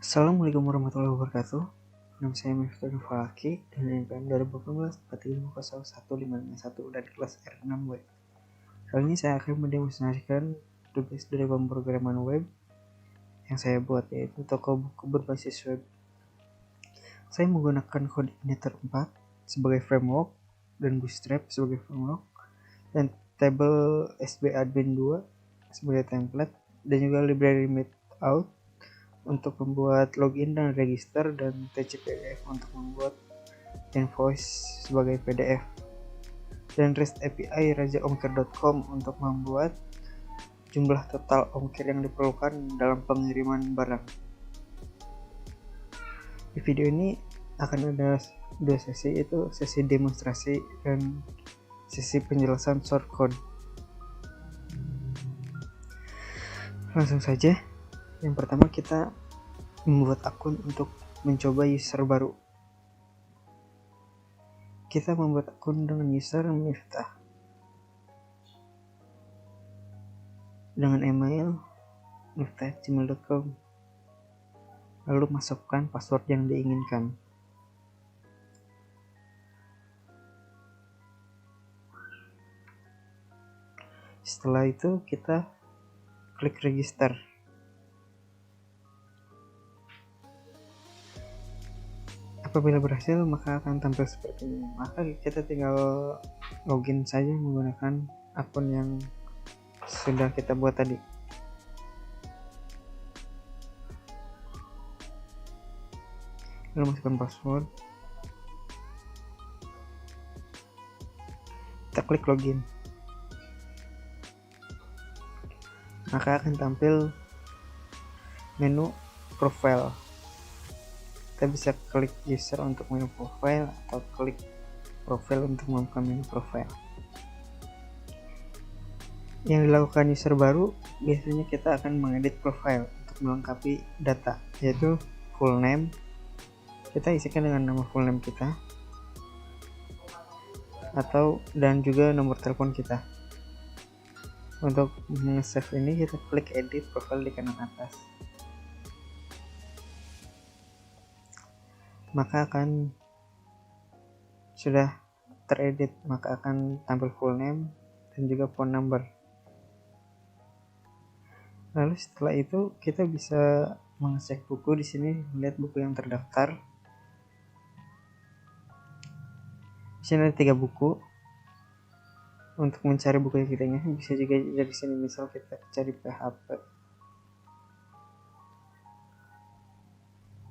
Assalamualaikum warahmatullahi wabarakatuh. Nama saya Miftah Falaki dan NPM 2018 4500151 dari kelas R6W. Kali ini saya akan mendemonstrasikan tugas dari pemrograman web yang saya buat, yaitu toko buku berbasis web. Saya menggunakan Codeinator 4 sebagai framework dan Bootstrap sebagai framework dan table SB-admin 2 sebagai template dan juga library Meetout untuk membuat login dan register, dan TCPDF untuk membuat invoice sebagai PDF, dan REST API rajaongkir.com untuk membuat jumlah total ongkir yang diperlukan dalam pengiriman barang. Di video ini akan ada dua sesi, yaitu sesi demonstrasi dan sesi penjelasan shortcode. Langsung saja. Yang pertama, kita membuat akun untuk mencoba user baru. Kita membuat akun dengan user Miftah dengan email miftah@gmail.com, lalu masukkan password yang diinginkan. Setelah itu kita klik register. Apabila berhasil, maka akan tampil seperti ini. Maka kita tinggal login saja menggunakan akun yang sudah kita buat tadi. Lalu masukkan password. Kita klik login. Maka akan tampil menu profile. Kita bisa klik user untuk menu profile atau klik profile untuk membuka menu profile. Yang dilakukan user baru, biasanya kita akan mengedit profile untuk melengkapi data, yaitu full name. Kita isikan dengan nama full name kita, dan juga nomor telepon kita. Untuk nge-save ini, kita klik edit profile di kanan atas. Maka akan sudah teredit, maka akan tampil full name dan juga phone number. Lalu setelah itu kita bisa mengecek buku. Di sini lihat buku yang terdaftar. Di sini ada 3 buku. Untuk mencari buku yang kita inginkan, bisa juga dari sini, misal kita cari PHP,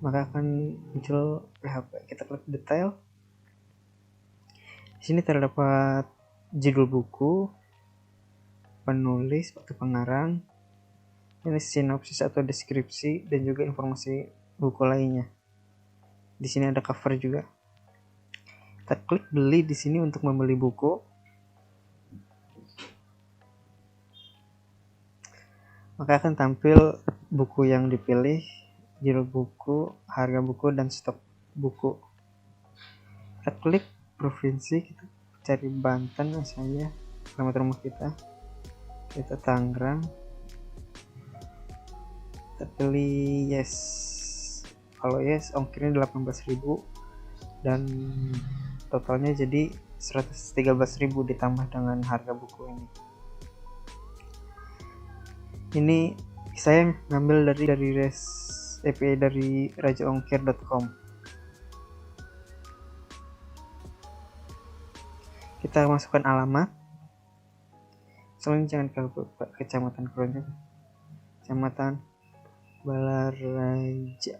maka akan muncul PHP. Kita klik detail. Di sini terdapat judul buku, penulis atau pengarang, ini sinopsis atau deskripsi, dan juga informasi buku lainnya. Di sini ada cover juga. Kita klik beli di sini untuk membeli buku. Maka akan tampil buku yang dipilih, judul buku, harga buku, dan stok buku. Kita klik provinsi, kita cari Banten misalnya, alamat rumah kita Tangerang. Kita pilih yes. Kalau yes, ongkirnya 18.000 dan totalnya jadi 113.000 ditambah dengan harga buku ini. Ini saya ngambil dari REST API dari rajaongkir.com. Kita masukkan alamat. Soalnya jangan lupa Kecamatan Kronjang, Kecamatan Balaraja.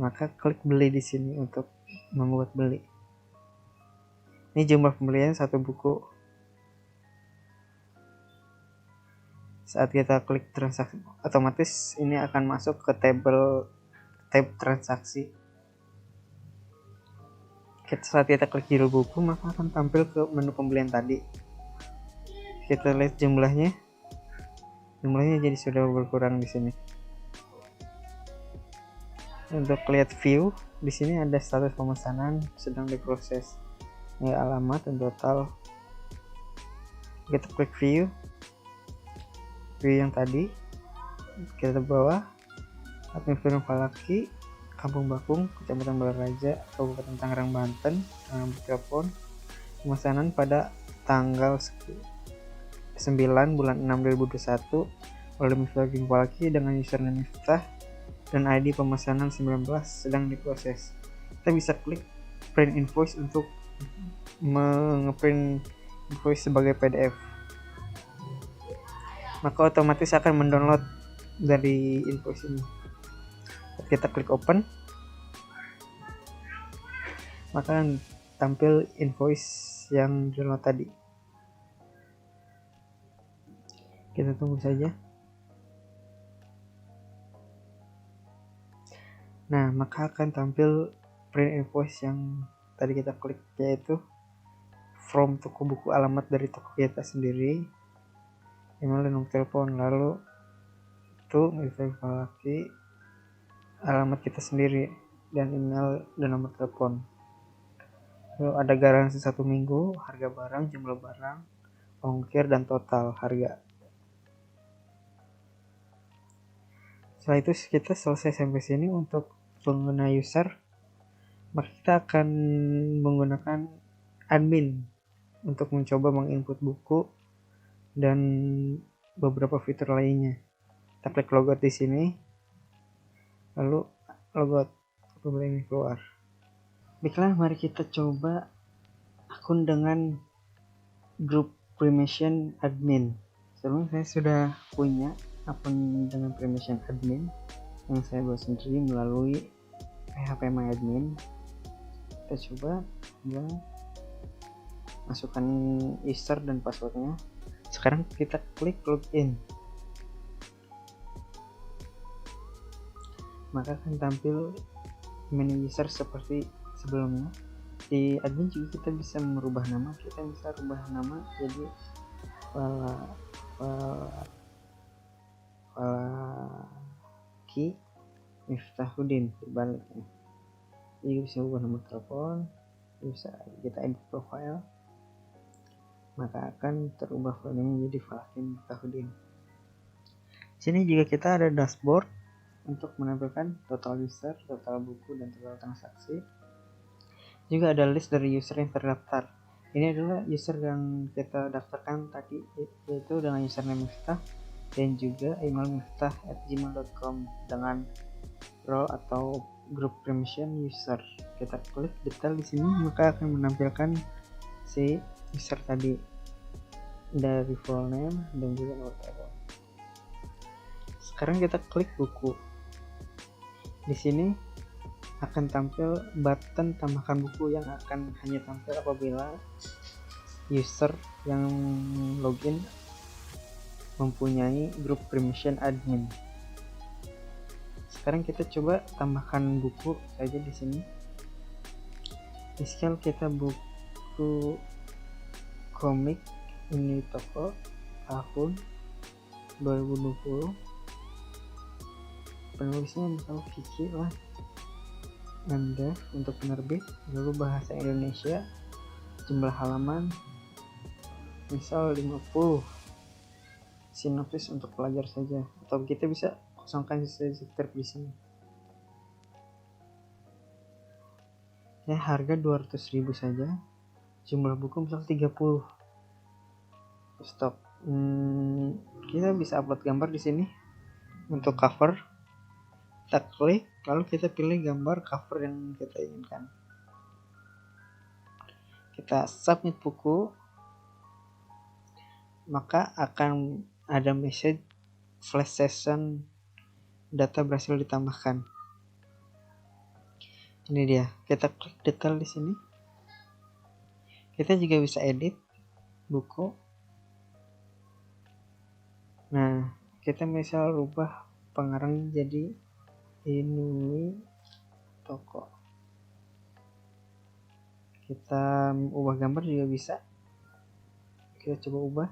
Maka klik beli di sini untuk membuat beli. Ini jumlah pembelian 1 buku. Saat kita klik transaksi, otomatis ini akan masuk ke tab transaksi. Saat kita klik judul buku, maka akan tampil ke menu pembelian tadi. Kita lihat jumlahnya jadi sudah berkurang di sini. Untuk lihat view, di sini ada status pemesanan sedang diproses, alamat dan total. Kita klik view yang tadi, kita bawah Admin Firman Falaki, Kampung Bakung, Kecamatan Balaraja, Kabupaten Tangerang, Banten, dengan nomor telepon pemesanan pada tanggal 9 bulan 6 2021 oleh Miftah Falaki dengan username Miftah dan ID pemesanan 19 sedang diproses. Kita bisa klik print invoice untuk ngeprint invoice sebagai PDF. Maka otomatis akan mendownload dari invoice ini. Kita klik open, maka tampil invoice yang download tadi. Kita tunggu saja. Nah, maka akan tampil print invoice yang tadi kita klik, yaitu from toko buku, alamat dari toko kita sendiri, email dan nomor telepon, lalu itu Miftah Falaki, alamat kita sendiri dan email dan nomor telepon. Lalu ada garansi 1 minggu, harga barang, jumlah barang, ongkir dan total harga. Setelah itu kita selesai sampai sini. Untuk pengguna user, maka kita akan menggunakan admin untuk mencoba menginput buku dan beberapa fitur lainnya. Kita klik logout di sini, lalu logout, kemudian ini keluar. Baiklah, mari kita coba akun dengan grup Primation admin. Sebelumnya saya sudah punya akun dengan Primation admin yang saya buat sendiri melalui PHP MyAdmin. Kita coba masukkan user dan passwordnya. Sekarang kita klik login, maka akan tampil menu user seperti sebelumnya. Di admin juga kita bisa merubah nama. Kita bisa rubah nama jadi Falaki Miftahuddin sebaliknya. Jadi bisa ubah nomor telepon, bisa kita edit profile, maka akan terubah filenya menjadi Falaki Miftahuddin. Di sini juga kita ada dashboard untuk menampilkan total user, total buku, dan total transaksi. Juga ada list dari user yang terdaftar. Ini adalah user yang kita daftarkan tadi, yaitu dengan username Miftah dan juga email miftah@gmail.com dengan role atau group permission user. Kita klik detail di sini, maka akan menampilkan si user tadi dari full name dan juga nomor telepon. Sekarang kita klik buku. Di sini akan tampil button tambahkan buku yang akan hanya tampil apabila user yang login mempunyai grup permission admin. Sekarang kita coba tambahkan buku saja di sini. Misal kita buku komik ini toko tahun 2020. Penulisnya misal Vicky lah, MD untuk penerbit, lalu bahasa Indonesia, jumlah halaman misal 50, sinopsis untuk pelajar saja, atau kita bisa kosongkan sisi di sini. Ya, harga 200.000 saja, jumlah buku misal 30. Stop. Kita bisa upload gambar di sini untuk cover. Kita klik, lalu kita pilih gambar cover yang kita inginkan. Kita submit buku, maka akan ada message flash session data berhasil ditambahkan. Ini dia. Kita klik detail di sini. Kita juga bisa edit buku. Nah, kita misal rubah pengarang jadi ini toko. Kita ubah gambar juga bisa. Kita coba ubah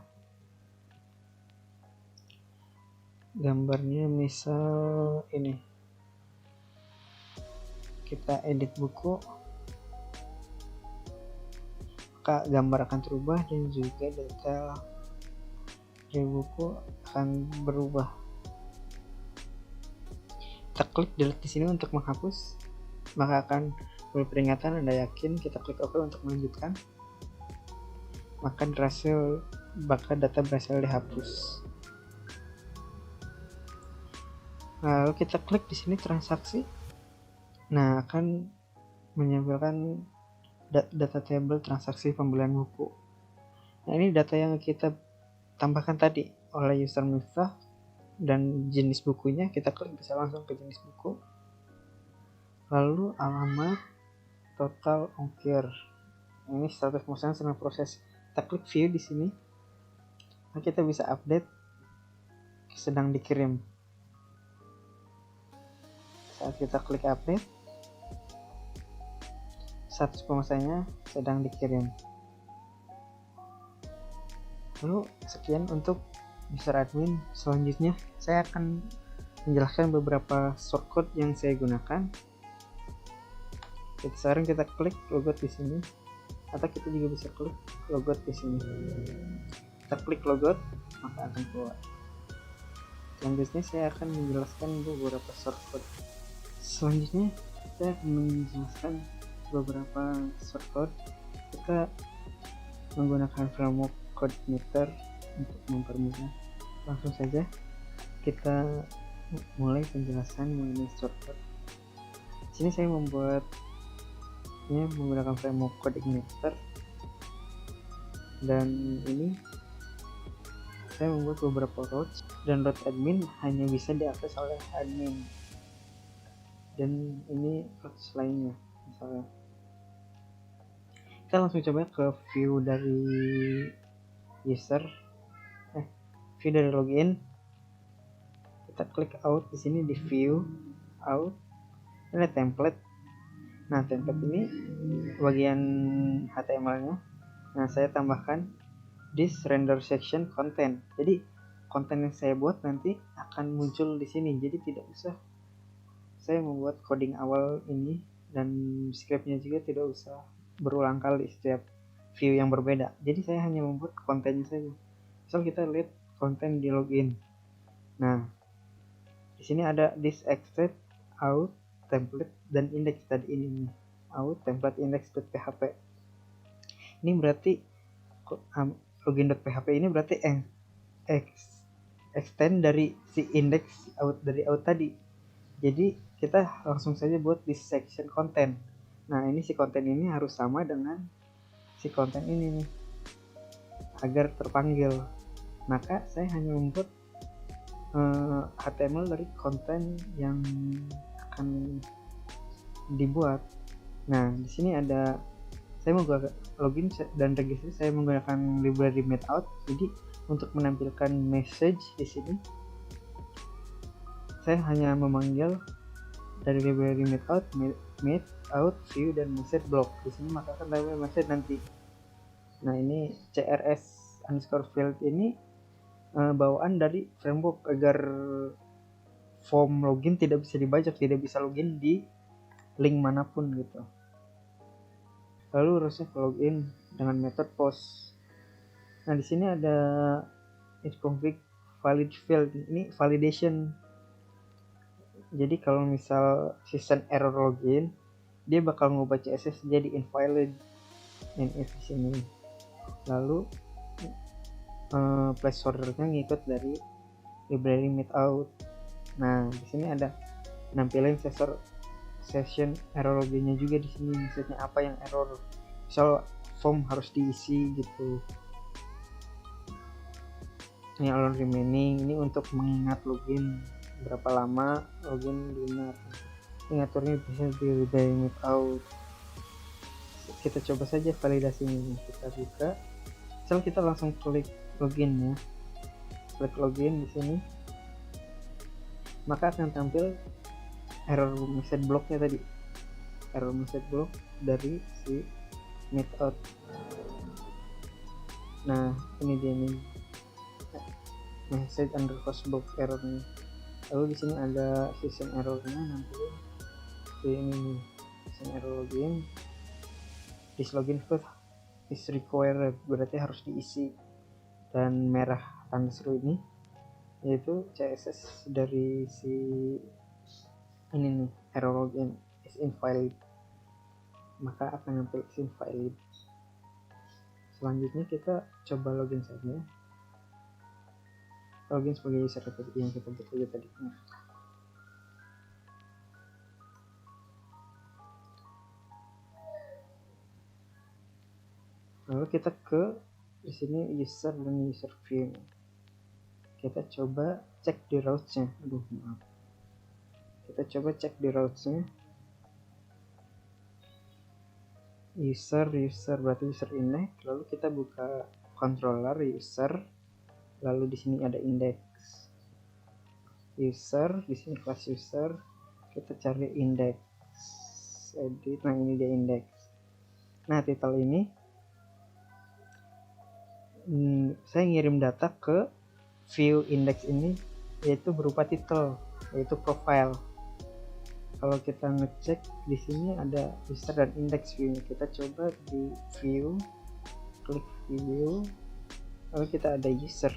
gambarnya misal ini. Kita edit buku, maka gambar akan terubah dan juga detail dari buku akan berubah. kita klik delete di sini untuk menghapus, maka akan berperingatan Anda yakin. Kita klik OK untuk melanjutkan, maka data berhasil dihapus. Lalu kita klik di sini transaksi. Nah, akan menampilkan data table transaksi pembelian buku. Nah, ini data yang kita tambahkan tadi oleh user Miftah, dan jenis bukunya kita klik bisa langsung ke jenis buku. Lalu alamat, total, ongkir. Ini status pemesanan sedang proses. Kita klik view di sini. Nah, kita bisa update sedang dikirim. Saat kita klik update, status pemesanannya sedang dikirim. Lalu sekian untuk user admin. Selanjutnya saya akan menjelaskan beberapa shortcut yang saya gunakan. Sekarang kita klik logout di sini, atau kita juga bisa klik logout di sini. Kita klik logout, maka akan keluar. Selanjutnya saya akan menjelaskan beberapa shortcut. Selanjutnya saya akan menjelaskan beberapa shortcut. Kita menggunakan framework CodeMeter untuk mempermudah. Langsung saja kita mulai penjelasan mengenai shortcut. Di sini saya membuatnya menggunakan framework CodeMeter, dan ini saya membuat beberapa routes, dan route admin hanya bisa diakses oleh admin, dan ini routes lainnya. Misalnya kita langsung coba ke view dari user, view dari login. Kita klik out di sini di view out. Ini ada template. Nah, template ini bagian HTML-nya. Nah, saya tambahkan this render section content. Jadi konten yang saya buat nanti akan muncul di sini. Jadi tidak usah saya membuat coding awal ini, dan scriptnya juga tidak usah berulang kali setiap view yang berbeda. Jadi saya hanya membuat kontennya saja. Misal kita lihat konten di login. Nah, di sini ada this extract out template dan index tadi ini out template index.php. Ini berarti login.php ini berarti extend dari si index out dari out tadi. Jadi kita langsung saja buat this section content. Nah, ini si konten ini harus sama dengan si konten ini nih, agar terpanggil. Maka saya hanya membuat HTML dari konten yang akan dibuat. Nah, di sini ada saya menggunakan login dan registrasi, saya menggunakan library made-out. Jadi untuk menampilkan message di sini saya hanya memanggil dari library made-out view dan message block. Di sini maka akan tampil message nanti. Nah, ini CRS_field ini bawaan dari framework agar form login tidak bisa dibajak, tidak bisa login di link manapun gitu. Lalu harusnya login dengan metode post. Nah, di sini ada isConfig valid field, ini validation. Jadi kalau misal season error login, dia bakal ngubah CSS jadi invalid. NF di sini. Lalu placeholder-nya ngikut dari library made-out. Nah, di sini ada nampilin session error login-nya juga di sini. Maksudnya apa yang error? Misal form harus diisi gitu. Ini allow remaining, ini untuk mengingat login berapa lama login benar. Ngaturnya bisa di library made-out. Kita coba saja validasi ini. Kita buka. Misal kita langsung klik login ya. Klik login di sini. Maka akan tampil error message block-nya tadi. Error message block dari si made-out. Nah, ini dia nih. Message _block errornya. Lalu di sini ada session errornya nanti. Ini session error login. This login field is required, berarti harus diisi. Dan merah underscore ini yaitu CSS dari si ini nih, error login is invalid, maka akan nampil is invalid. Selanjutnya kita coba login saja, login sebagai user yang kita buat tadi. Lalu kita ke di sini user dan user view. Kita coba cek di routes-nya. Kita coba cek di routes-nya. User berarti user index. Lalu kita buka controller user. Lalu di sini ada index. User, di sini kelas user. Kita cari index. Edit. Nah, ini dia index. Nah, title ini saya ngirim data ke view index ini, yaitu berupa title, yaitu profile. Kalau kita ngecek di sini ada user dan index view. Kita coba di view, klik view, lalu kita ada user.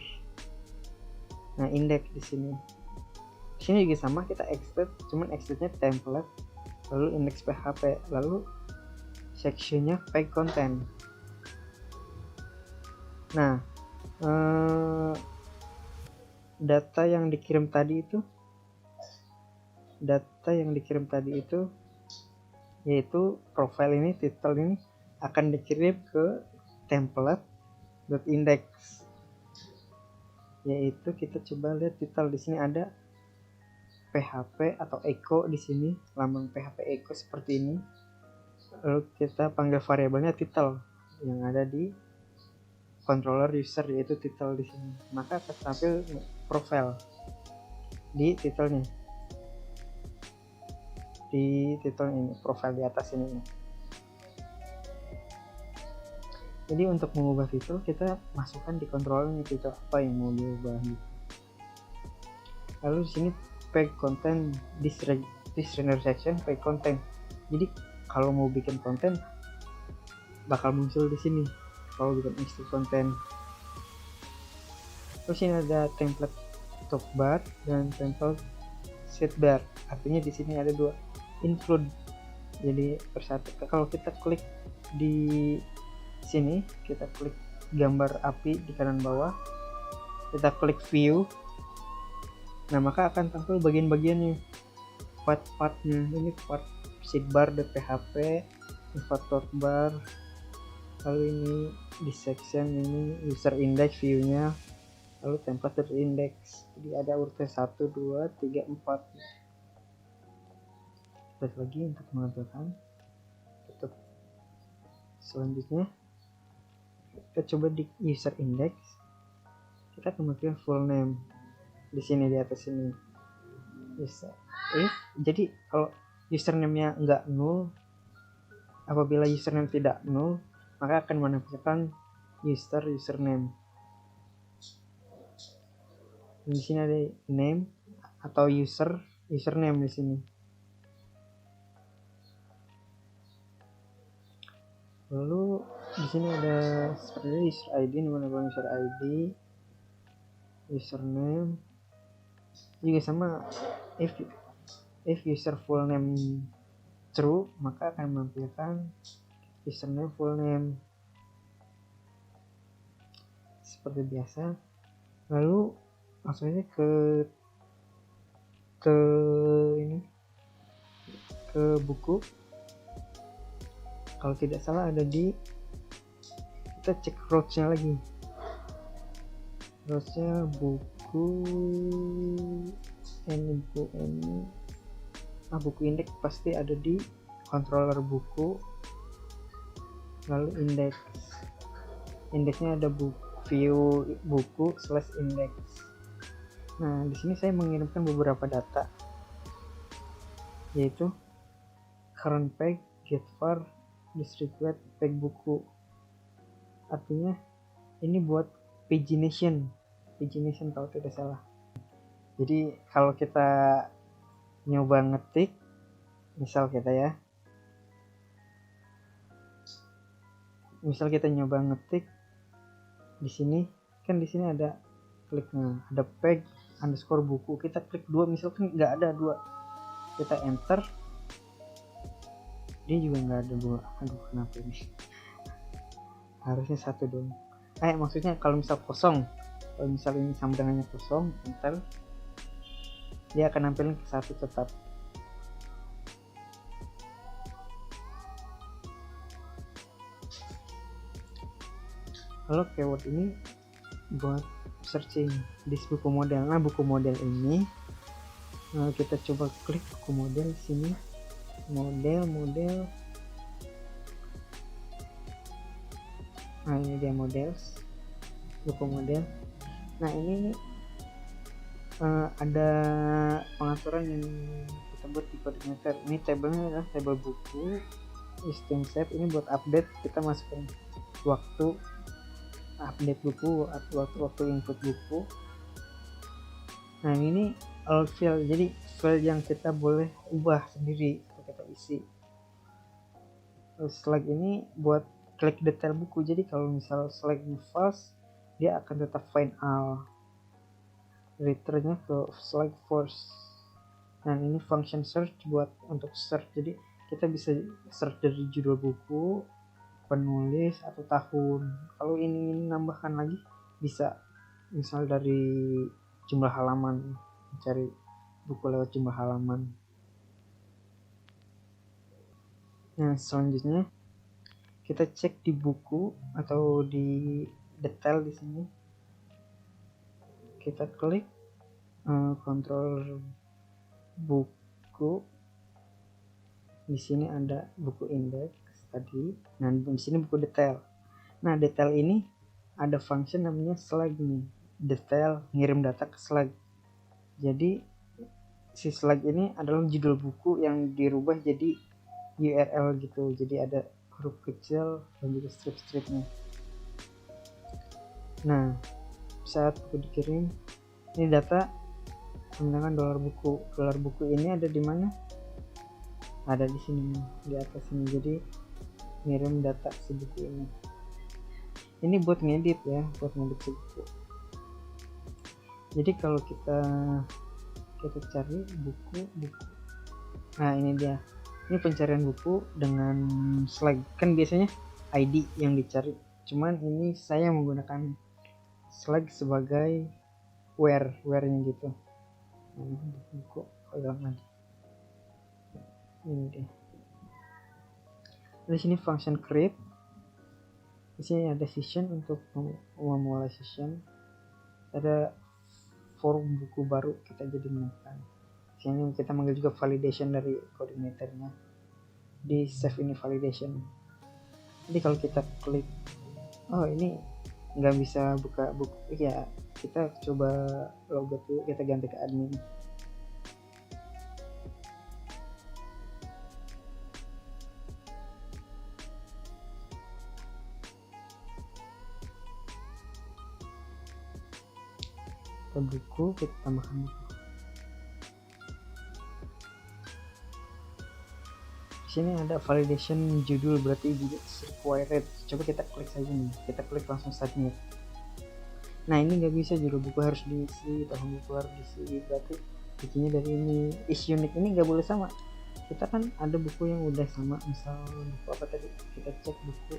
Nah, index di sini. Di sini juga sama, kita extend, cuman extendnya template, lalu index PHP, lalu sectionnya page content. Nah, data yang dikirim tadi itu yaitu profile ini, title ini akan dikirim ke template.index, yaitu kita coba lihat title. Di sini ada PHP atau echo, di sini lambang PHP echo seperti ini. Lalu kita panggil variabelnya title yang ada di controller user, yaitu title di sini. Maka akan tampil profile di titlenya, ini profile di atas ini. Jadi untuk mengubah title kita masukkan di controllernya title apa yang mau diubah. Lalu di sini page content, this render section page content. Jadi kalau mau bikin konten bakal muncul di sini. Kalau bikin insert konten. Terus ini ada template top bar dan template sidebar. Artinya di sini ada dua, include. Jadi persatu. Kalau kita klik di sini, kita klik gambar api di kanan bawah, kita klik view. Nah, maka akan tampil bagian-bagiannya, part-partnya. Ini part sidebar.php, part top bar. Lalu ini di section ini user index view-nya, lalu template index. Jadi ada urutan 1, 2, 3, 4. Terus lagi untuk menampilkan, tutup. Selanjutnya kita coba di user index, kita kemungkinan full name di sini, di atas ini. Jadi kalau username-nya enggak null, apabila username tidak null, maka akan menampilkan username. Di sini ada name atau username di sini. Lalu di sini ada seperti user ID, nama user ID, username. Juga sama, if user full name true, maka akan menampilkan username full name seperti biasa. Lalu langsung aja ke buku. Kalau tidak salah ada di, kita cek routes-nya lagi. Routes-nya buku buku index pasti ada di controller buku. Lalu indeksnya ada view buku /index. Nah, di sini saya mengirimkan beberapa data, yaitu current page, get var, distribute page buku. Artinya ini buat pagination kalau tidak salah. Jadi kalau kita nyoba ngetik, misal kita nyoba ngetik di sini, kan di sini ada kliknya, ada page underscore buku. Kita klik 2, misalkan nggak ada 2, kita enter, dia juga nggak ada 2. Aduh, kenapa ini? Harusnya 1 dong. Maksudnya kalau misal kosong, kalau misal ini sama dengannya kosong, enter, dia akan nampilin ke 1 tetap. Kalau keyword ini buat searching di buku model. Nah, buku model ini kita coba klik buku model sini, model. Nah, ini dia models, buku model. Nah, ini ada pengaturan yang kita buat di coordinator. Ini tabelnya adalah tabel buku, system save. Ini buat update, kita masukkan waktu update buku atau waktu input buku. Nah, ini all file, jadi file yang kita boleh ubah sendiri atau kita isi. Terus select ini buat klik detail buku, jadi kalau misal select false, dia akan tetap find all, returnnya ke select false. Dan ini function search buat untuk search, jadi kita bisa search dari judul buku, penulis, atau tahun. Kalau ini nambahkan lagi bisa, misal dari jumlah halaman, mencari buku lewat jumlah halaman. Nah, selanjutnya kita cek di buku atau di detail di sini. Kita klik kontrol buku. Di sini ada buku indeks tadi. Nah, di sini buku detail. Nah, detail ini ada function namanya slug nih. Detail ngirim data ke slug. Jadi si slug ini adalah judul buku yang dirubah jadi URL gitu. Jadi ada huruf kecil dan juga strip-stripnya. Nah, saat buku dikirim, ini data menggunakan dolar buku ini ada di mana? Ada di sini, di atas sini. Jadi ngirim data si buku ini. Ini buat ngedit ya, buat ngedit si buku. Jadi kalau kita cari buku. Nah, ini dia. Ini pencarian buku dengan slug. Kan biasanya ID yang dicari. Cuman ini saya menggunakan slug sebagai where-nya gitu. Buku pegang lagi. Ini dia. Di sini function create. Di sini ada session untuk memulai session. Ada forum buku baru kita jadi menekan. Di sini kita manggil juga validation dari koordinatornya. Di save ini validation. Jadi kalau kita klik, ini nggak bisa buka buku, ya kita coba logout dulu, kita ganti ke admin. Buku, kita tambahkan buku. Di sini ada validation judul, berarti juga required. Coba kita klik saja nih, kita klik langsung submit. Nah, ini nggak bisa, judul buku harus diisi, tahun buku harus diisi, berarti isinya dari ini. Is unique ini nggak boleh sama. Kita kan ada buku yang udah sama, misal buku apa tadi, kita cek buku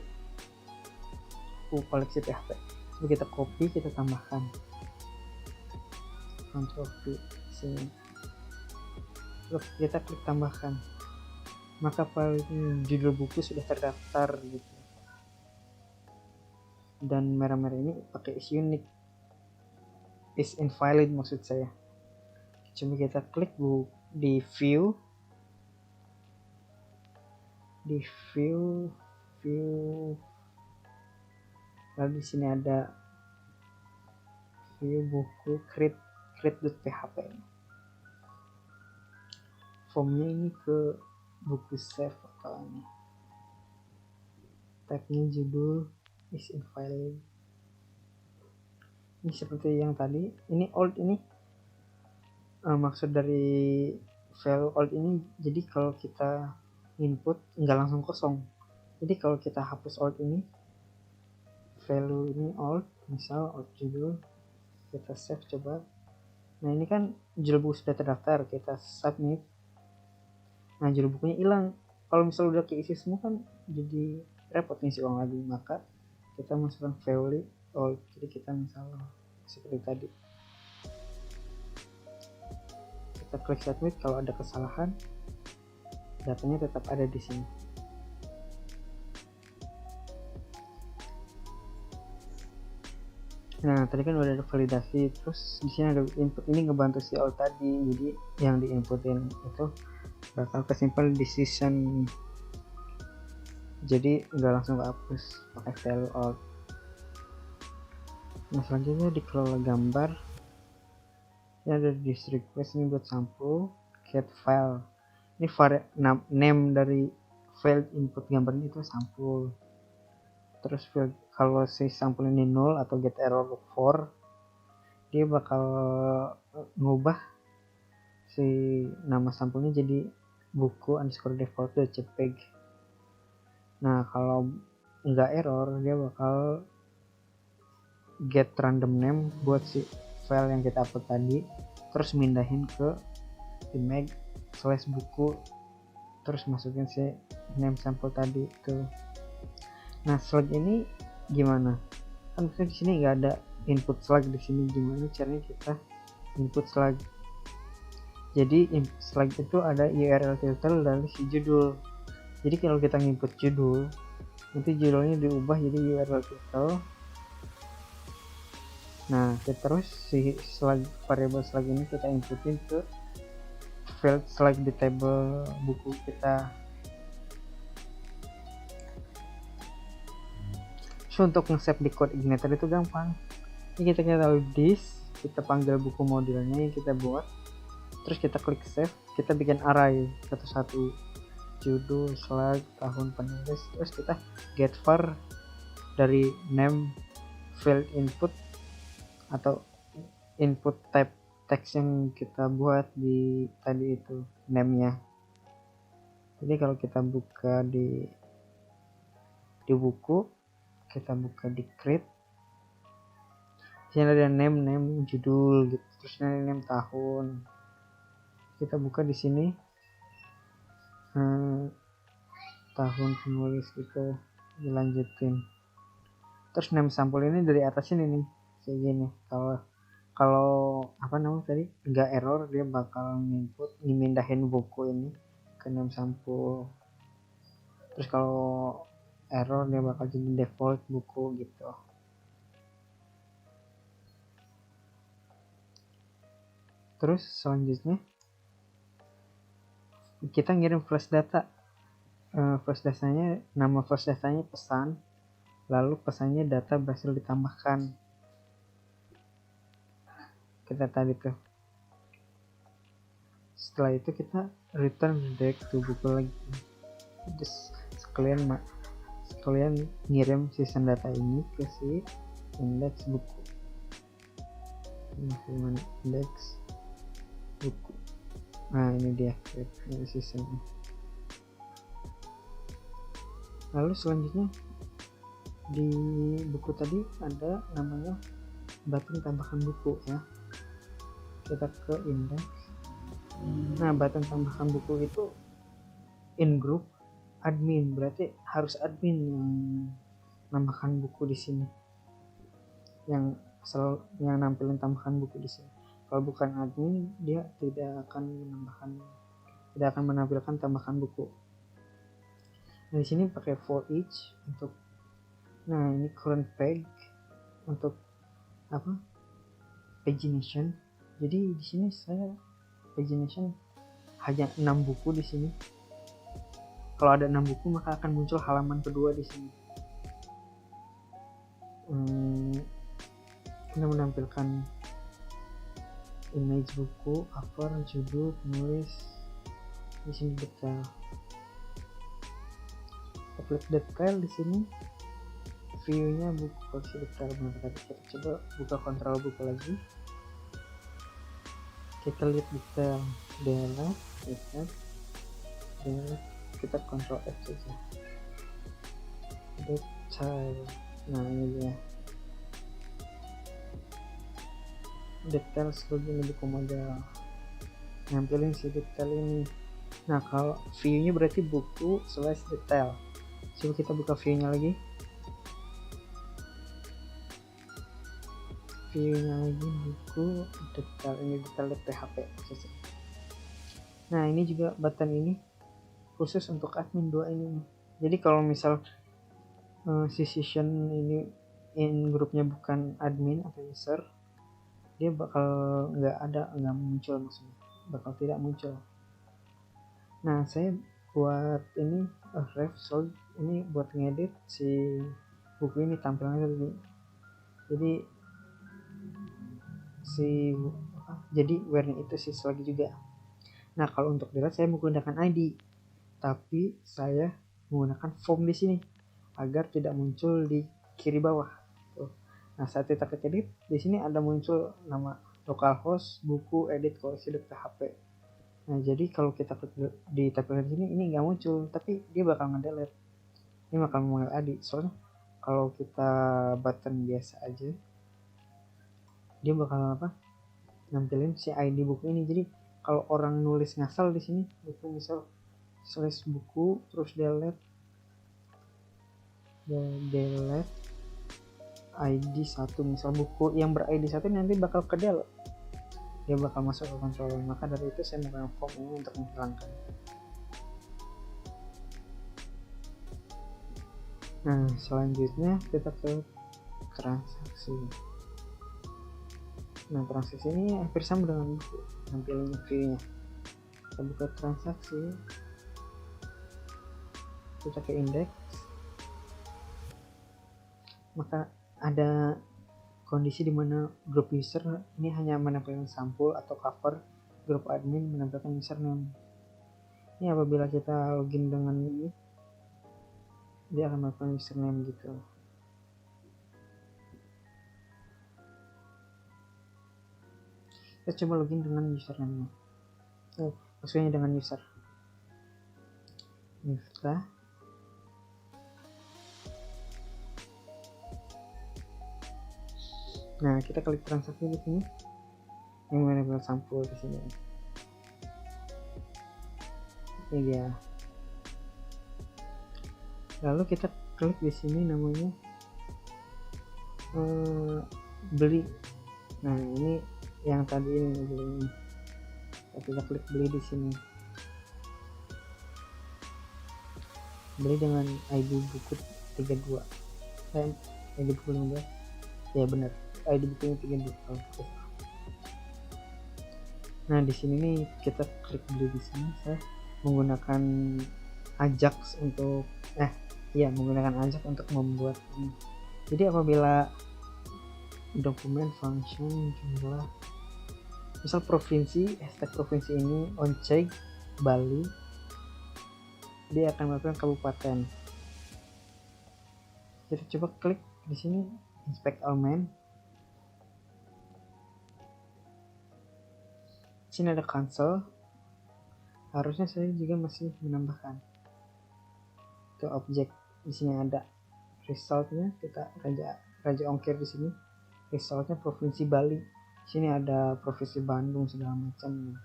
koleksi PHP. Coba kita copy, kita tambahkan. Ctrl V sini. Terus kita klik tambahkan. Maka file judul buku sudah terdaftar gitu. Dan merah-merah ini pakai is unique. Is invalid maksud saya. Coba kita klik di view. Di view. Lalu di sini ada view buku create.php. Formnya ini ke buku save atau ini. Tagnya judul is invalid. Ini seperti yang tadi. Ini old ini maksud dari file old ini. Jadi kalau kita input nggak langsung kosong. Jadi kalau kita hapus old ini, value ini old, misal old judul, kita save coba. Nah, ini kan judul buku sudah terdaftar, kita submit. Nah judul bukunya hilang. Kalau misalnya udah keisi semua kan jadi repot ngisi ulang lagi, maka kita masukkan value all. Jadi kita misalnya seperti tadi, kita klik submit. Kalau ada kesalahan, datanya tetap ada di sini. Nah tadi kan udah ada validasi, terus di sini ada input. Ini ngebantu si all tadi, jadi yang diinputin itu bakal kesimpan decision, jadi nggak langsung kehapus pakai value all. Nah selanjutnya dikelola gambar. Ini ada disk request, ini buat sampul. Get file, ini name dari file input gambarnya itu sampul. Terus kalau si sampul ini null atau get error 4, dia bakal ngubah si nama sampulnya jadi buku _default.jpg. Nah kalau nggak error, dia bakal get random name buat si file yang kita upload tadi, terus mindahin ke image /buku, terus masukin si name sampul tadi itu. Nah slug ini gimana? Kan di sini nggak ada input slug di sini. Gimana caranya kita input slug? Jadi slug itu ada URL title dari si judul. Jadi kalau kita input judul, nanti judulnya diubah jadi URL title. Nah terus si slug, variable slug ini kita inputin ke field slug di table buku kita. So untuk nge-save di code igniter itu gampang. Ini kita tahu disk, kita panggil buku modelnya yang kita buat, terus kita klik save, kita bikin array satu-satu, judul, slug, tahun penulis, terus kita get var dari name field input atau input type text yang kita buat di tadi itu name-nya. Jadi kalau kita buka di buku, kita buka di create, sini ada name judul gitu, terus name tahun. Kita buka di sini tahun penulis gitu, dilanjutin. Terus name sampul ini dari atas ini nih kayak gini. Kalau apa namanya tadi nggak error, dia bakal mindahin buku ini ke name sampul. Terus kalau error, dia bakal jadi default buku gitu. Terus selanjutnya kita ngirim flash data. Flash datanya, nama flash datanya pesan, lalu pesannya data berhasil ditambahkan. Kita tadi tuh. Setelah itu kita return back to buku lagi. Just sekalian ngirim season data ini ke si index buku. Index buku. Nah ini dia ini seasonnya. Lalu selanjutnya di buku tadi ada namanya button tambahkan buku ya. Kita ke index. Nah button tambahkan buku itu in group admin, berarti harus admin yang nambahkan buku di sini, yang nampilin tambahkan buku di sini. Kalau bukan admin, dia tidak akan menampilkan tambahkan buku. Nah, di sini pakai for each untuk, nah ini current page untuk apa? Pagination. Jadi di sini saya pagination hanya 6 buku di sini. Kalau ada 6 buku maka akan muncul halaman kedua di sini. Kita menampilkan image buku, cover, judul, penulis, di sini detail. Klik detail di sini, view-nya buku koleksi detail. Kita coba buka kontrol buku lagi. Kita lihat detail, kita kontrol F saja. Detail. Nah ini dia. Detail sebagai buku model. Nampilin si detail ini. Nah kalau view-nya berarti buku / detail. Coba kita buka view-nya lagi. View-nya lagi buku detail, ini detail PHP. Nah ini juga button ini khusus untuk admin 2 ini. Jadi kalau misal si session ini in grupnya bukan admin atau user, dia bakal nggak muncul, maksudnya bakal tidak muncul. Nah saya buat ini ini buat ngedit si buku ini tampilannya begini. Jadi where-nya itu sih lagi juga. Nah kalau untuk delete saya menggunakan ID, tapi saya menggunakan form di sini agar tidak muncul di kiri bawah. Tuh. Nah saat kita klik edit, di sini ada muncul nama localhost, buku, edit, koleksi.php. Nah jadi kalau kita klik di tampilan sini ini nggak muncul, tapi dia bakal ngedelete. Ini bakal memanggil ID. Soalnya kalau kita button biasa aja, dia bakal nampilin si ID buku ini. Jadi kalau orang nulis ngasal di sini, itu misal slash buku terus delete ID 1, misal buku yang ber-ID 1 nanti bakal ke delete, dia bakal masuk ke konsol. Maka dari itu saya menggunakan form ini untuk menghilangkan. Nah selanjutnya kita ke transaksi. Nah transaksi ini hampir sama dengan buku, nampilin view-nya. Kita buka transaksi, kita ke index, maka ada kondisi di mana grup user ini hanya menampilkan sampul atau cover, grup admin menampilkan username. Ini apabila kita login dengan ini, dia akan melakukan username gitu. Kita coba login dengan username, maksudnya dengan user Miftah. Nah kita klik transaksi di sini, yang menampilkan sampul di sini. Ini dia. Lalu kita klik di sini namanya beli. Nah ini yang tadi ini beli. Kita klik beli di sini. Beli dengan ID buku 32. ID buku 15. Ya benar. ID bukunya 32. Nah di sini nih kita klik beli di sini. Saya menggunakan Ajax untuk menggunakan Ajax untuk membuat ini. Jadi apabila dokumen function jumlah, misal provinsi, hashtag provinsi ini oncheck Bali, dia akan melakukan kabupaten. Kita coba klik di sini inspect element. Di sini ada cancel. Harusnya saya juga masih menambahkan ke objek. Di sini ada resultnya, kita raja ongkir di sini. Resultnya provinsi Bali. Di sini ada provinsi Bandung segala macam.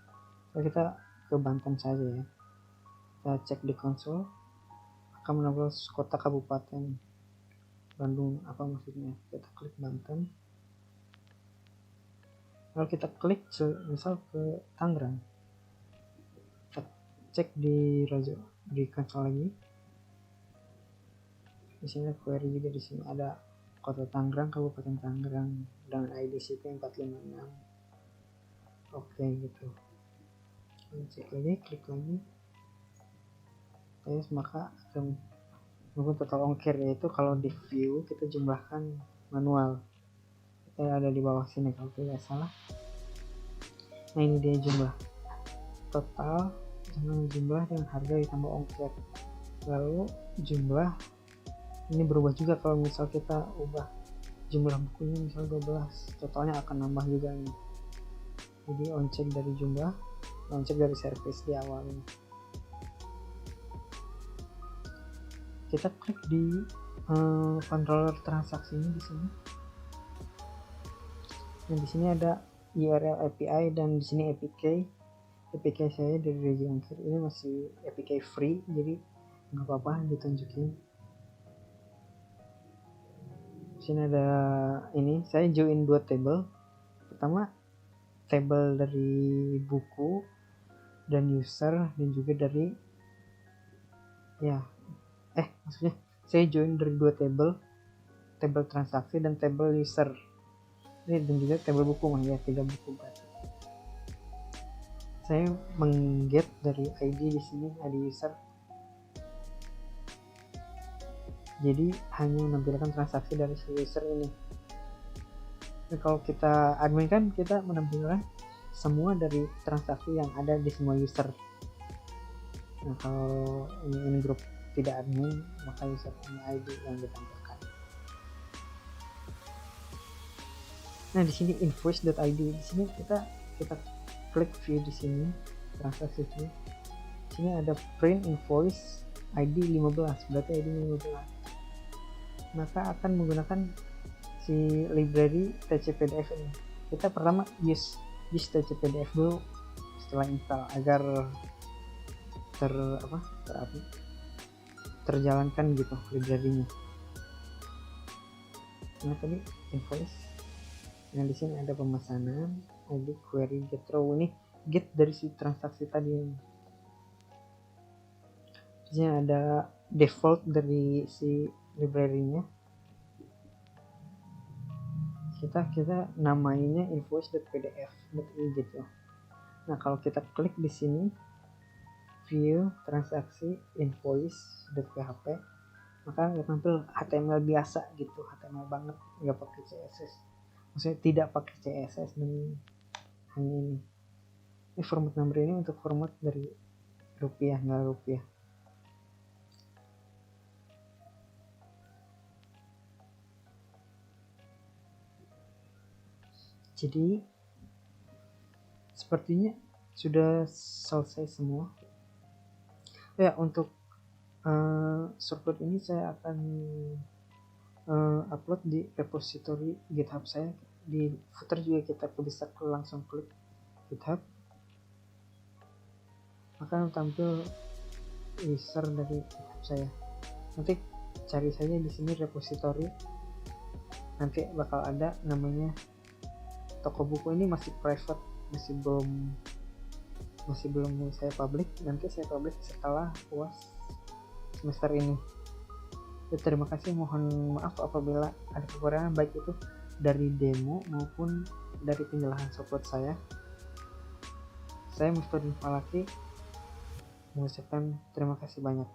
Kita ke Banten saja ya. Kita cek di konsol, akan menampilkan kota kabupaten Bandung, apa maksudnya. Kita klik Banten, lalu kita klik misal ke Tangerang, kita cek di konsol lagi. Di sini ada query juga, di sini ada kota Tangerang, kabupaten Tangerang dengan ID CP 456. Oke gitu. Cek lagi, klik lagi. Maka akan menurut total ongkir, yaitu kalau di view kita jumlahkan manual. Kita ada di bawah sini kalau tidak salah. Nah ini dia jumlah total dengan jumlah dengan harga ditambah ongkir. Lalu jumlah ini berubah juga kalau misal kita ubah jumlah bukunya misal 12, totalnya akan nambah juga ini. Jadi oncheck dari jumlah, oncheck dari service di awal ini. Kita klik di controller transaksi ini di sini. Nah di sini ada URL API dan di sini APK. APK saya dari Regi Angkir ini masih APK free, jadi nggak apa-apa ditunjukin. Sini ada ini, saya join 2 table. Pertama table dari buku dan user, dan juga dari maksudnya saya join dari 2 table transaksi dan table user ini, dan juga table buku, ya 3 buku berarti. Saya mengget dari ID di sini, ID user, jadi hanya menampilkan transaksi dari si user ini. Nah, kalau kita admin kan kita menampilkan semua dari transaksi yang ada di semua user. Nah, kalau ini grup tidak admin, maka user punya ID yang ditampilkan. Nah, di sini invoice.id, di sini kita klik view di sini transaksi itu. Di sini ada print invoice ID 15, berarti ID 15. Maka akan menggunakan si library tcpdf ini. Kita pertama use tcpdf dulu setelah install agar terjalankan gitu library-nya. Nah, tadi invoice. Nah, di sini ada pemesanan, ID query get row, ini get dari si transaksi tadi. Di sini ada default dari si library-nya. Kita namainya invoice.pdf gitu. Nah, kalau kita klik di sini view transaksi invoice.php, maka nggak tampil HTML biasa gitu, HTML banget, nggak pakai CSS. Maksudnya tidak pakai CSS, dan hanya ini format number ini untuk format dari rupiah, nggak rupiah. Jadi sepertinya sudah selesai semua ya. Untuk shortcut ini saya akan upload di repository GitHub saya. Di footer juga kita bisa langsung klik GitHub, maka tampil user dari GitHub saya. Nanti cari saja di sini repository, nanti bakal ada namanya. Toko buku ini masih private, masih belum saya public. Nanti saya public setelah UAS semester ini. Terima kasih, mohon maaf apabila ada kekurangan, baik itu dari demo maupun dari penjelasan software saya. Saya Mustadin Falaki mengucapkan terima kasih banyak.